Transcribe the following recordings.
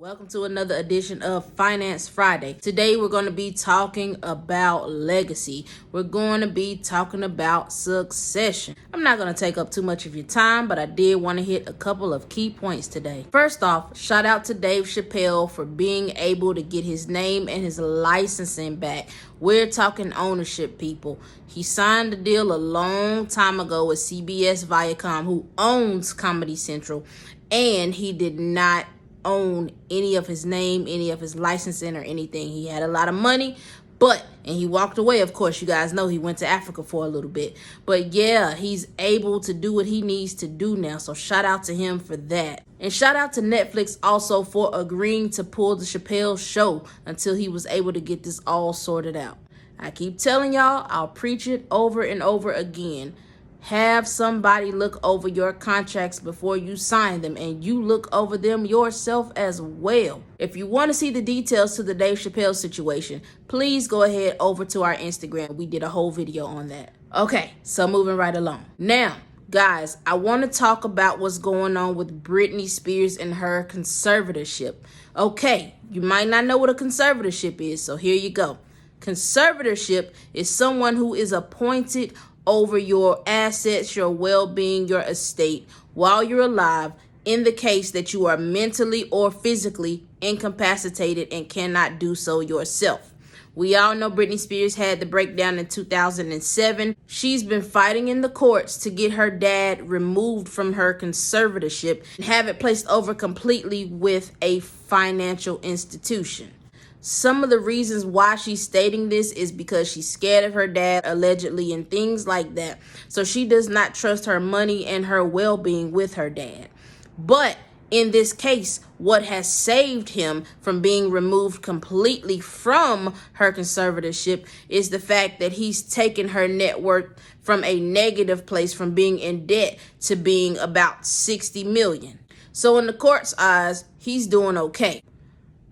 Welcome to another edition of Finance Friday. Today we're going to be talking about legacy. We're going to be talking about succession. I'm not going to take up too much of your time, but I did want to hit a couple of key points today. First off, shout out to Dave Chapelle for being able to get his name and his licensing back. We're talking ownership, people. He signed a deal a long time ago with CBS Viacom, who owns Comedy Central, and he did not own any of his name, any of his licensing or anything. He had a lot of money, and he walked away. Of course, you guys know he went to Africa for a little bit. But yeah, he's able to do what he needs to do now. So shout out to him for that. And shout out to Netflix also for agreeing to pull the Chappelle show until he was able to get this all sorted out. I keep telling y'all, I'll preach it over and over again. Have somebody look over your contracts before you sign them, and you look over them yourself as well. If you want to see the details to the Dave Chapelle situation, please go ahead over to our Instagram. We did a whole video on that. Okay, so moving right along. Now, guys, I want to talk about what's going on with Britney Spears and her conservatorship. Okay, you might not know what a conservatorship is, so here you go. Conservatorship is someone who is appointed over your assets, your well-being, your estate while you're alive in the case that you are mentally or physically incapacitated and cannot do so yourself. We all know Britney Spears had the breakdown in 2007. She's been fighting in the courts to get her dad removed from her conservatorship and have it placed over completely with a financial institution. Some of the reasons why she's stating this is because she's scared of her dad, allegedly, and things like that. So she does not trust her money and her well-being with her dad. But in this case, what has saved him from being removed completely from her conservatorship is the fact that he's taken her net worth from a negative place, from being in debt to being about $60 million. So in the court's eyes, he's doing okay.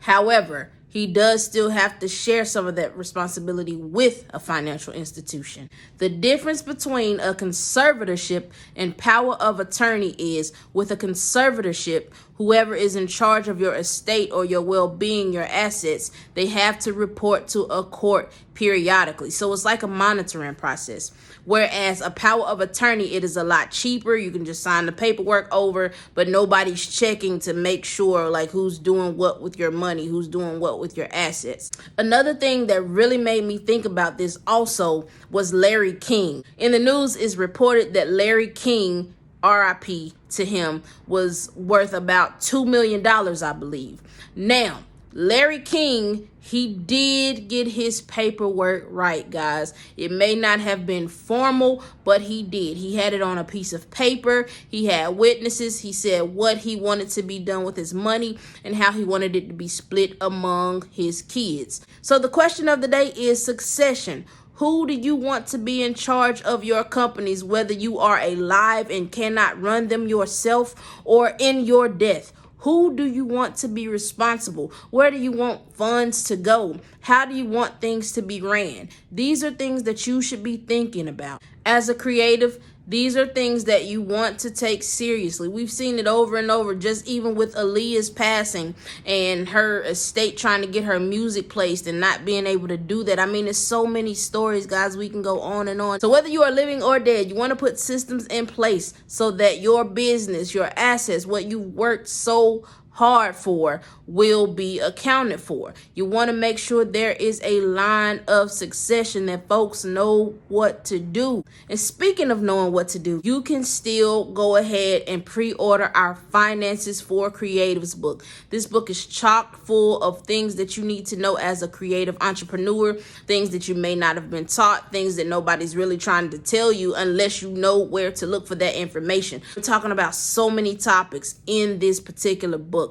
However, he does still have to share some of that responsibility with a financial institution. The difference between a conservatorship and power of attorney is, with a conservatorship, whoever is in charge of your estate or your well-being, your assets, they have to report to a court periodically. So it's like a monitoring process. Whereas a power of attorney, it is a lot cheaper. You can just sign the paperwork over, but nobody's checking to make sure like who's doing what with your money, who's doing what with your assets. Another thing that really made me think about this also was Larry King. In the news, it's reported that Larry King, RIP to him, was worth about $2 million, I believe. Now, Larry King, he did get his paperwork right, guys. It may not have been formal, but he did. He had it on a piece of paper. He had witnesses. He said what he wanted to be done with his money and how he wanted it to be split among his kids. So the question of the day is succession. Who do you want to be in charge of your companies, whether you are alive and cannot run them yourself or in your death? Who do you want to be responsible? Where do you want funds to go? How do you want things to be ran? These are things that you should be thinking about. As a creative, these are things that you want to take seriously. We've seen it over and over, just even with Aaliyah's passing and her estate trying to get her music placed and not being able to do that. I mean, there's so many stories, guys. We can go on and on. So whether you are living or dead, you want to put systems in place so that your business, your assets, what you worked so hard for will be accounted for. You want to make sure there is a line of succession, that folks know what to do. And speaking of knowing what to do, you can still go ahead and pre-order our Finances for Creatives book. This book is chock full of things that you need to know as a creative entrepreneur, things that you may not have been taught, things that nobody's really trying to tell you unless you know where to look for that information. We're talking about so many topics in this particular book.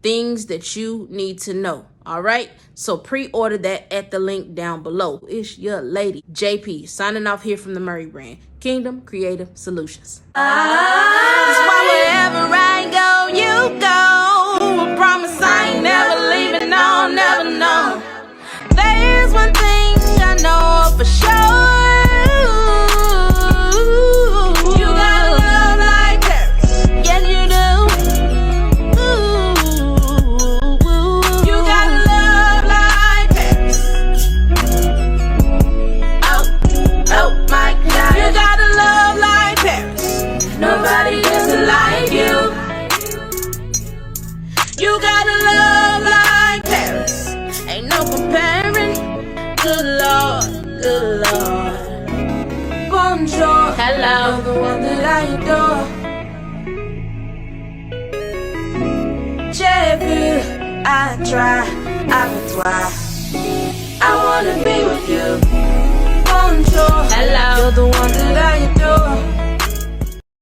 Things that you need to know. All right. So pre-order that at the link down below. It's your lady, JP, signing off here from the Murray brand, Kingdom Creative Solutions. That's why wherever I go, you go. I promise I ain't never leaving, no, never, no. There's one thing I know for sure. Lord, good Lord. Bonjour, hello, you're the one that I adore. J'ai I try, abattoir. I wanna be with you. Bonjour, hello, you're the one that I adore.